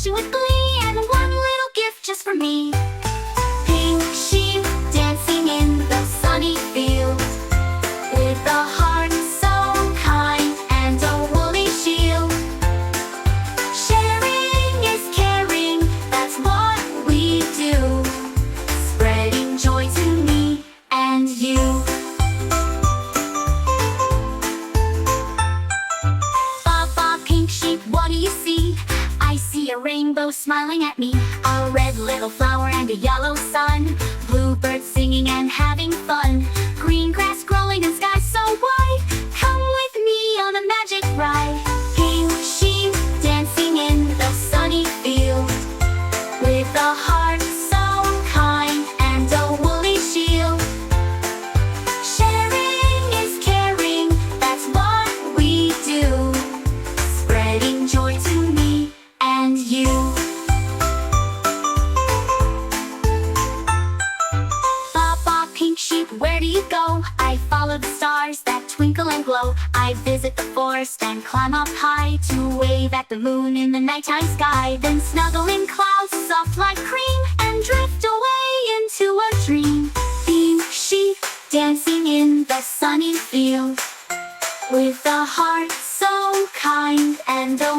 splashing with glee, and one little gift just for me. Pink sheep dancing in the sunny field, with a heart so kind and a woolly shield. Sharing is caring, that's what we do, spreading joy to me and you. Baa Baa, pink sheep, what do you see? I see a rainbow smiling at me, a red little flower and a yellow sun, bluebirds singing and having fun, green grass growing and sky so wide. Come with me on a magic ride. Pink sheep dancing in the sunny field, with a heart so kind and a woolly shield. Sharing is caring, that's what we do, spreading joy to me and you. Baa Baa, pink sheep, where do you go? I follow the stars that twinkle and glow. I visit the forest and climb up high to wave at the moon in the nighttime sky. Then snuggle in clouds soft like cream and drift away into a dream. Pink sheep dancing in the sunny field, with a heart so kind and a